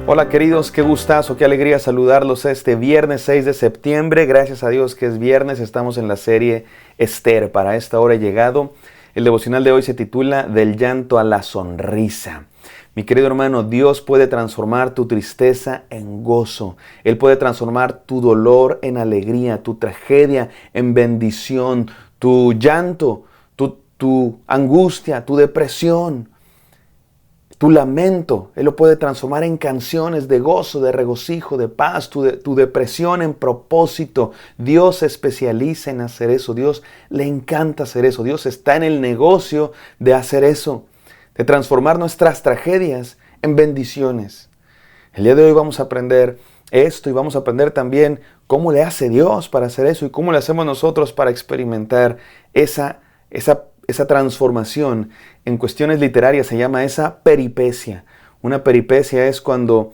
Hola queridos, qué gustazo, qué alegría saludarlos este viernes 6 de septiembre. Gracias a Dios que es viernes, estamos en la serie Esther. Para esta hora he llegado. El devocional de hoy se titula Del llanto a la sonrisa. Mi querido hermano, Dios puede transformar tu tristeza en gozo. Él puede transformar tu dolor en alegría, tu tragedia en bendición, tu llanto, tu angustia, tu depresión, tu lamento. Él lo puede transformar en canciones de gozo, de regocijo, de paz, tu depresión en propósito. Dios se especializa en hacer eso. Dios le encanta hacer eso. Dios está en el negocio de hacer eso, de transformar nuestras tragedias en bendiciones. El día de hoy vamos a aprender esto y vamos a aprender también cómo le hace Dios para hacer eso y cómo le hacemos nosotros para experimentar esa transformación. En cuestiones literarias se llama esa peripecia. Una peripecia es cuando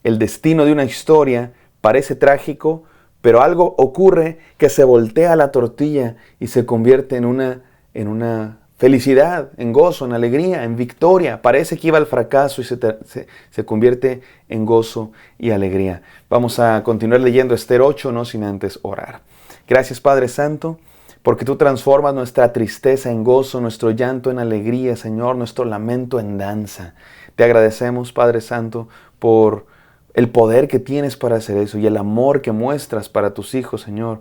el destino de una historia parece trágico, pero algo ocurre que se voltea la tortilla y se convierte en una felicidad, en gozo, en alegría, en victoria. Parece que iba al fracaso y se convierte en gozo y alegría. Vamos a continuar leyendo Esther 8, no sin antes orar. Gracias, Padre Santo, porque tú transformas nuestra tristeza en gozo, nuestro llanto en alegría, Señor, nuestro lamento en danza. Te agradecemos, Padre Santo, por el poder que tienes para hacer eso y el amor que muestras para tus hijos, Señor.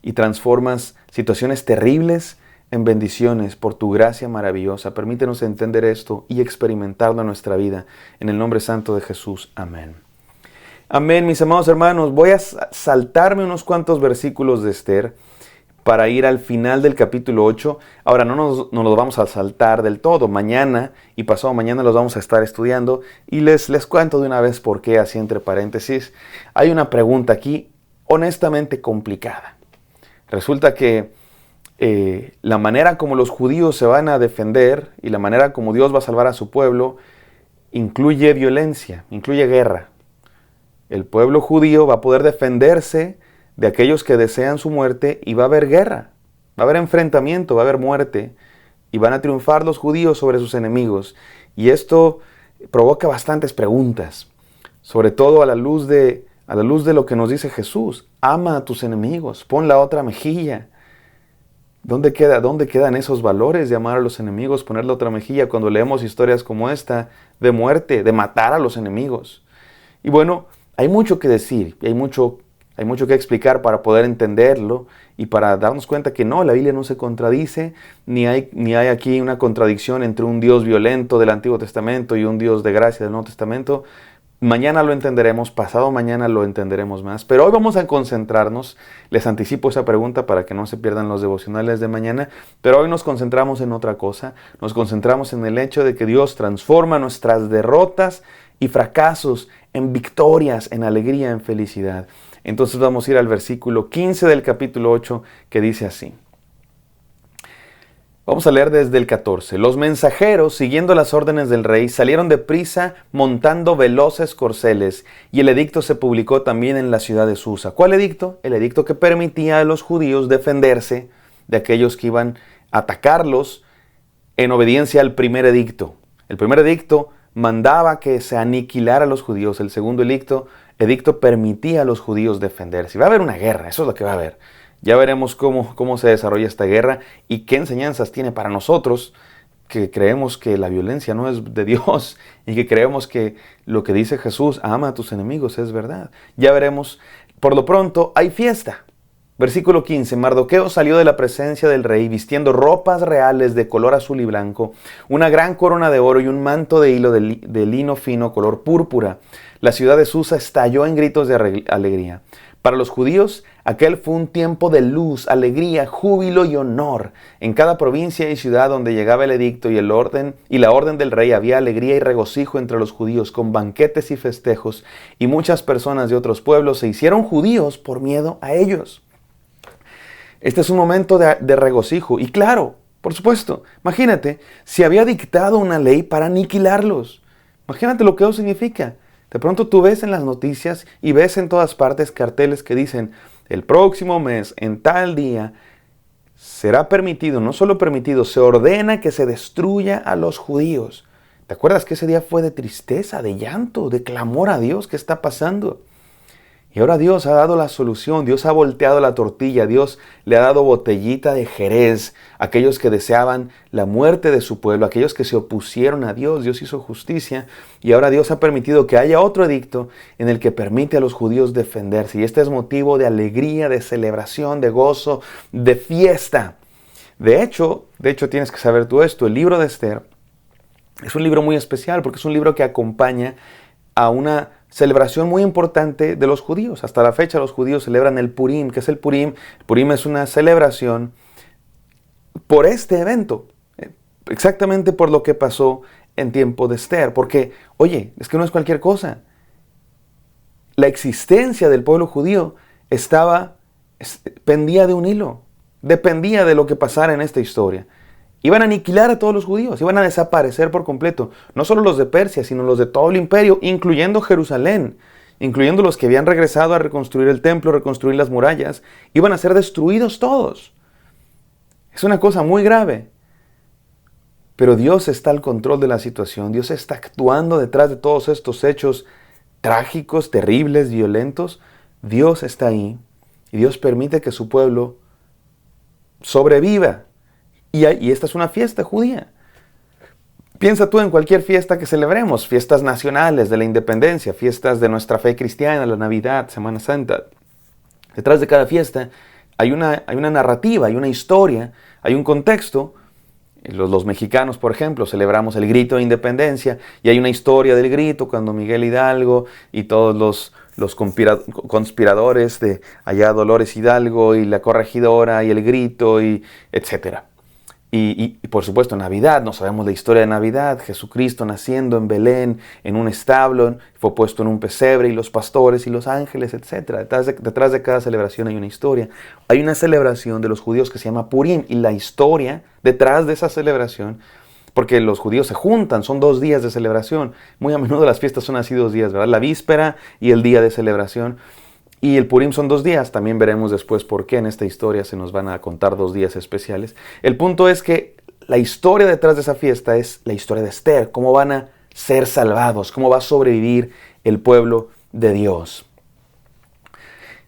Y transformas situaciones terribles en bendiciones por tu gracia maravillosa. Permítenos entender esto y experimentarlo en nuestra vida. En el nombre santo de Jesús. Amén. Amén, mis amados hermanos. Voy a saltarme unos cuantos versículos de Esther para ir al final del capítulo 8. Ahora no nos los vamos a saltar del todo. Mañana y pasado mañana los vamos a estar estudiando. Y les cuento de una vez por qué, así entre paréntesis. Hay una pregunta aquí honestamente complicada. Resulta que la manera como los judíos se van a defender y la manera como Dios va a salvar a su pueblo incluye violencia, incluye guerra. El pueblo judío va a poder defenderse de aquellos que desean su muerte y va a haber guerra, va a haber enfrentamiento, va a haber muerte y van a triunfar los judíos sobre sus enemigos. Y esto provoca bastantes preguntas, sobre todo a la luz de lo que nos dice Jesús. Ama a tus enemigos, pon la otra mejilla. ¿Dónde quedan esos valores de amar a los enemigos, poner la otra mejilla cuando leemos historias como esta de muerte, de matar a los enemigos? Y bueno, hay mucho que decir, hay mucho que explicar para poder entenderlo y para darnos cuenta que no, la Biblia no se contradice, ni hay aquí una contradicción entre un Dios violento del Antiguo Testamento y un Dios de gracia del Nuevo Testamento. Mañana lo entenderemos, pasado mañana lo entenderemos más, pero hoy vamos a concentrarnos, les anticipo esa pregunta para que no se pierdan los devocionales de mañana, pero hoy nos concentramos en otra cosa, nos concentramos en el hecho de que Dios transforma nuestras derrotas y fracasos en victorias, en alegría, en felicidad. Entonces vamos a ir al versículo 15 del capítulo 8 que dice así. Vamos a leer desde el 14. Los mensajeros, siguiendo las órdenes del rey, salieron deprisa montando veloces corceles, y el edicto se publicó también en la ciudad de Susa. ¿Cuál edicto? El edicto que permitía a los judíos defenderse de aquellos que iban a atacarlos en obediencia al primer edicto. El primer edicto mandaba que se aniquilara a los judíos. El segundo edicto permitía a los judíos defenderse. Y va a haber una guerra, eso es lo que va a haber. Ya veremos cómo se desarrolla esta guerra y qué enseñanzas tiene para nosotros que creemos que la violencia no es de Dios y que creemos que lo que dice Jesús, ama a tus enemigos, es verdad. Ya veremos. Por lo pronto, hay fiesta. Versículo 15. Mardoqueo salió de la presencia del rey vistiendo ropas reales de color azul y blanco, una gran corona de oro y un manto de hilo de lino fino color púrpura. La ciudad de Susa estalló en gritos de alegría. Para los judíos, aquel fue un tiempo de luz, alegría, júbilo y honor. En cada provincia y ciudad donde llegaba el edicto y la orden del rey había alegría y regocijo entre los judíos, con banquetes y festejos, y muchas personas de otros pueblos se hicieron judíos por miedo a ellos. Este es un momento de regocijo. Y claro, por supuesto, imagínate, si había dictado una ley para aniquilarlos. Imagínate lo que eso significa. De pronto tú ves en las noticias y ves en todas partes carteles que dicen, el próximo mes, en tal día, será permitido, no solo permitido, se ordena que se destruya a los judíos. ¿Te acuerdas que ese día fue de tristeza, de llanto, de clamor a Dios? ¿Qué está pasando? Y ahora Dios ha dado la solución, Dios ha volteado la tortilla, Dios le ha dado botellita de Jerez a aquellos que deseaban la muerte de su pueblo, aquellos que se opusieron a Dios. Dios hizo justicia y ahora Dios ha permitido que haya otro edicto en el que permite a los judíos defenderse. Y este es motivo de alegría, de celebración, de gozo, de fiesta. De hecho tienes que saber tú esto, el libro de Esther es un libro muy especial porque es un libro que acompaña a una celebración muy importante de los judíos. Hasta la fecha los judíos celebran el Purim. ¿Qué es el Purim? El Purim es una celebración por este evento, exactamente por lo que pasó en tiempo de Esther. Porque, oye, es que no es cualquier cosa. La existencia del pueblo judío pendía de un hilo, dependía de lo que pasara en esta historia. Iban a aniquilar a todos los judíos, iban a desaparecer por completo. No solo los de Persia, sino los de todo el imperio, incluyendo Jerusalén, incluyendo los que habían regresado a reconstruir el templo, reconstruir las murallas. Iban a ser destruidos todos. Es una cosa muy grave. Pero Dios está al control de la situación. Dios está actuando detrás de todos estos hechos trágicos, terribles, violentos. Dios está ahí y Dios permite que su pueblo sobreviva. Y esta es una fiesta judía. Piensa tú en cualquier fiesta que celebremos, fiestas nacionales de la independencia, fiestas de nuestra fe cristiana, la Navidad, Semana Santa. Detrás de cada fiesta hay una narrativa, hay una historia, hay un contexto. Los mexicanos, por ejemplo, celebramos el grito de independencia y hay una historia del grito cuando Miguel Hidalgo y todos los conspiradores de allá Dolores Hidalgo y la corregidora y el grito y etcétera. Y por supuesto Navidad, no sabemos la historia de Navidad, Jesucristo naciendo en Belén, en un establo, fue puesto en un pesebre y los pastores y los ángeles, etc. Detrás de cada celebración hay una historia. Hay una celebración de los judíos que se llama Purim y la historia detrás de esa celebración, porque los judíos se juntan, son 2 días de celebración. Muy a menudo las fiestas son así 2 días, ¿verdad? La víspera y el día de celebración. Y el Purim son 2 días, también veremos después por qué en esta historia se nos van a contar 2 días especiales. El punto es que la historia detrás de esa fiesta es la historia de Esther, cómo van a ser salvados, cómo va a sobrevivir el pueblo de Dios.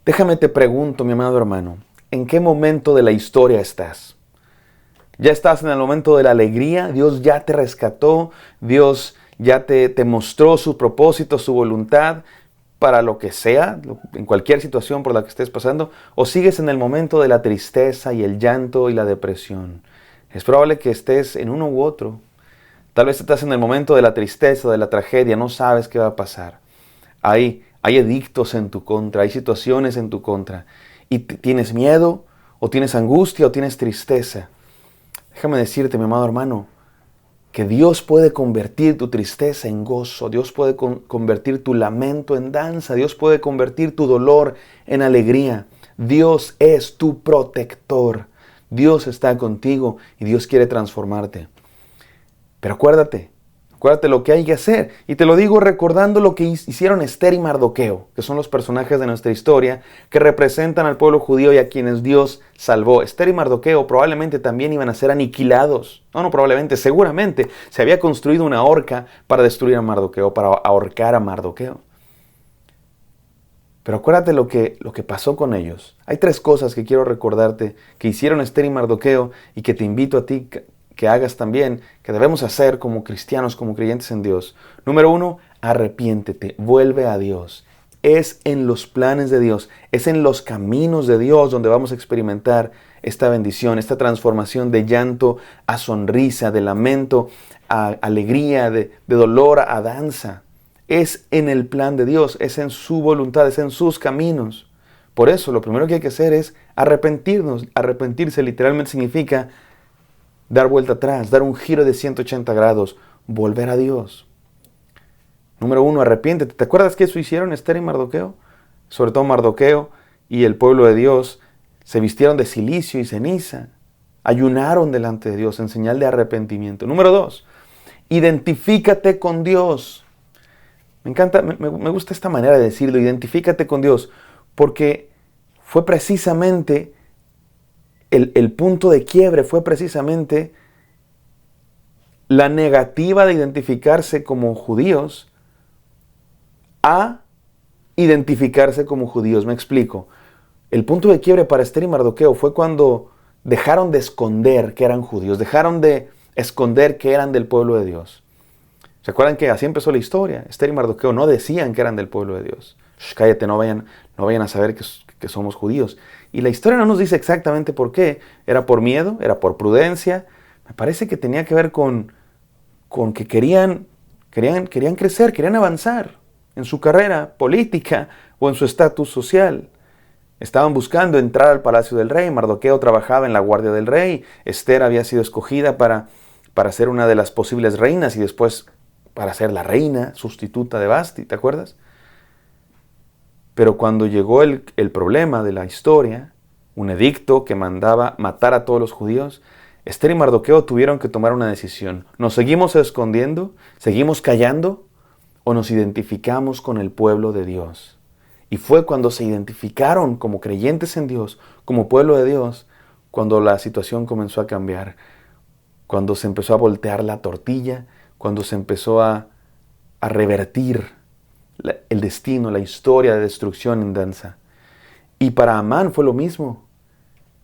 Déjame te pregunto, mi amado hermano, ¿en qué momento de la historia estás? ¿Ya estás en el momento de la alegría? ¿Dios ya te rescató? ¿Dios ya te mostró su propósito, su voluntad? Para lo que sea, en cualquier situación por la que estés pasando, o sigues en el momento de la tristeza y el llanto y la depresión. Es probable que estés en uno u otro. Tal vez estás en el momento de la tristeza, de la tragedia, no sabes qué va a pasar. Hay edictos en tu contra, hay situaciones en tu contra. Y tienes miedo, o tienes angustia, o tienes tristeza. Déjame decirte, mi amado hermano, que Dios puede convertir tu tristeza en gozo, Dios puede convertir tu lamento en danza, Dios puede convertir tu dolor en alegría. Dios es tu protector, Dios está contigo y Dios quiere transformarte. Pero acuérdate lo que hay que hacer. Y te lo digo recordando lo que hicieron Esther y Mardoqueo, que son los personajes de nuestra historia, que representan al pueblo judío y a quienes Dios salvó. Esther y Mardoqueo probablemente también iban a ser aniquilados. No probablemente, seguramente se había construido una horca para destruir a Mardoqueo, para ahorcar a Mardoqueo. Pero acuérdate lo que pasó con ellos. Hay 3 cosas que quiero recordarte que hicieron Esther y Mardoqueo y que te invito a ti que hagas también, que debemos hacer como cristianos, como creyentes en Dios. Número 1, arrepiéntete, vuelve a Dios. Es en los planes de Dios, es en los caminos de Dios donde vamos a experimentar esta bendición, esta transformación de llanto a sonrisa, de lamento a alegría, de dolor a danza. Es en el plan de Dios, es en su voluntad, es en sus caminos. Por eso lo primero que hay que hacer es arrepentirnos. Arrepentirse literalmente significa dar vuelta atrás, dar un giro de 180 grados, volver a Dios. Número 1, arrepiéntete. ¿Te acuerdas que eso hicieron Esther y Mardoqueo? Sobre todo Mardoqueo y el pueblo de Dios se vistieron de cilicio y ceniza. Ayunaron delante de Dios en señal de arrepentimiento. Número 2, identifícate con Dios. Me encanta, me gusta esta manera de decirlo, identifícate con Dios, porque fue precisamente el punto de quiebre, fue precisamente la negativa de identificarse como judíos a identificarse como judíos. Me explico. El punto de quiebre para Esther y Mardoqueo fue cuando dejaron de esconder que eran judíos, dejaron de esconder que eran del pueblo de Dios. ¿Se acuerdan que así empezó la historia? Esther y Mardoqueo no decían que eran del pueblo de Dios. Cállate, no vayan a saber que somos judíos. Y la historia no nos dice exactamente por qué. ¿Era por miedo? ¿Era por prudencia? Me parece que tenía que ver con que querían crecer, querían avanzar en su carrera política o en su estatus social. Estaban buscando entrar al palacio del rey. Mardoqueo trabajaba en la guardia del rey. Esther había sido escogida para ser una de las posibles reinas y después para ser la reina sustituta de Vasti, ¿te acuerdas? Pero cuando llegó el problema de la historia, un edicto que mandaba matar a todos los judíos, Esther y Mardoqueo tuvieron que tomar una decisión. ¿Nos seguimos escondiendo? ¿Seguimos callando? ¿O nos identificamos con el pueblo de Dios? Y fue cuando se identificaron como creyentes en Dios, como pueblo de Dios, cuando la situación comenzó a cambiar, cuando se empezó a voltear la tortilla, cuando se empezó a revertir el destino, la historia de destrucción en danza. Y para Amán fue lo mismo.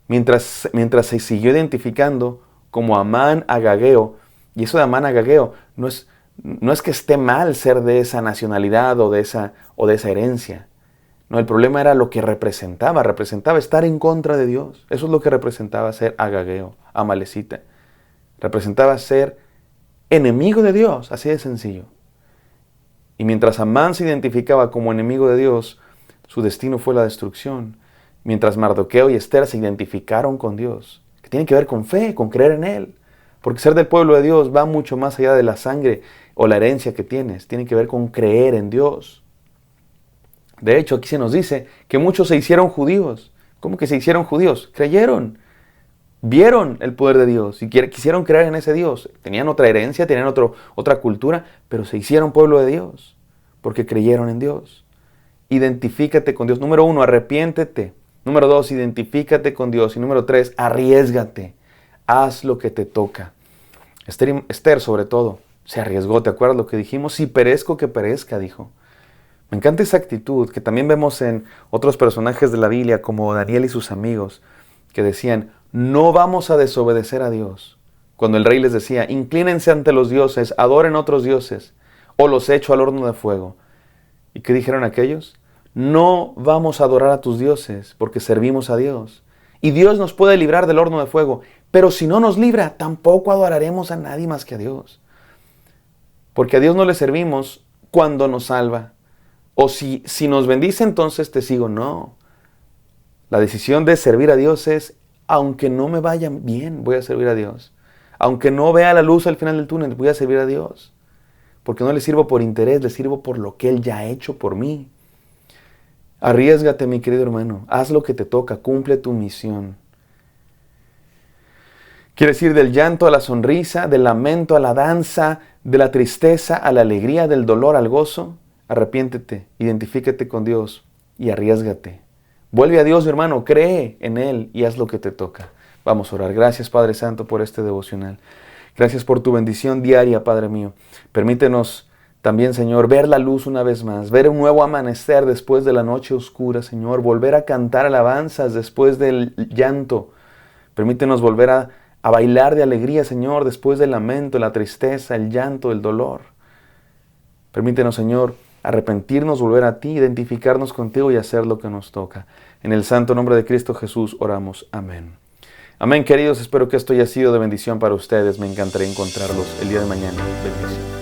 Mientras se siguió identificando como Amán Agageo, y eso de Amán Agageo no es que esté mal ser de esa nacionalidad o de esa herencia. No, el problema era lo que representaba estar en contra de Dios. Eso es lo que representaba ser agageo, amalecita. Representaba ser enemigo de Dios, así de sencillo. Y mientras Amán se identificaba como enemigo de Dios, su destino fue la destrucción. Mientras Mardoqueo y Esther se identificaron con Dios, que tiene que ver con fe, con creer en Él. Porque ser del pueblo de Dios va mucho más allá de la sangre o la herencia que tienes. Tiene que ver con creer en Dios. De hecho, aquí se nos dice que muchos se hicieron judíos. ¿Cómo que se hicieron judíos? Creyeron, vieron el poder de Dios y quisieron creer en ese Dios. Tenían otra herencia, tenían otra cultura, pero se hicieron pueblo de Dios porque creyeron en Dios. Identifícate con Dios. Número 1, arrepiéntete. Número 2, identifícate con Dios. Y número 3, arriésgate. Haz lo que te toca. Esther, sobre todo, se arriesgó. ¿Te acuerdas lo que dijimos? Si perezco, que perezca, dijo. Me encanta esa actitud que también vemos en otros personajes de la Biblia como Daniel y sus amigos que decían, no vamos a desobedecer a Dios. Cuando el rey les decía, inclínense ante los dioses, adoren otros dioses o los echo al horno de fuego. ¿Y qué dijeron aquellos? No vamos a adorar a tus dioses porque servimos a Dios. Y Dios nos puede librar del horno de fuego, pero si no nos libra, tampoco adoraremos a nadie más que a Dios. Porque a Dios no le servimos cuando nos salva. O si nos bendice, entonces te sigo. No. La decisión de servir a Dios es, aunque no me vaya bien, voy a servir a Dios. Aunque no vea la luz al final del túnel, voy a servir a Dios. Porque no le sirvo por interés, le sirvo por lo que Él ya ha hecho por mí. Arriésgate, mi querido hermano. Haz lo que te toca, cumple tu misión. ¿Quieres ir del llanto a la sonrisa, del lamento a la danza, de la tristeza a la alegría, del dolor al gozo? Arrepiéntete, identifícate con Dios y arriésgate. Vuelve a Dios, mi hermano, cree en Él y haz lo que te toca. Vamos a orar. Gracias, Padre Santo, por este devocional. Gracias por tu bendición diaria, Padre mío. Permítenos también, Señor, ver la luz una vez más, ver un nuevo amanecer después de la noche oscura, Señor, volver a cantar alabanzas después del llanto. Permítenos volver a bailar de alegría, Señor, después del lamento, la tristeza, el llanto, el dolor. Permítenos, Señor, arrepentirnos, volver a ti, identificarnos contigo y hacer lo que nos toca. En el santo nombre de Cristo Jesús oramos. Amén. Amén, queridos. Espero que esto haya sido de bendición para ustedes. Me encantaría encontrarlos el día de mañana. Bendición.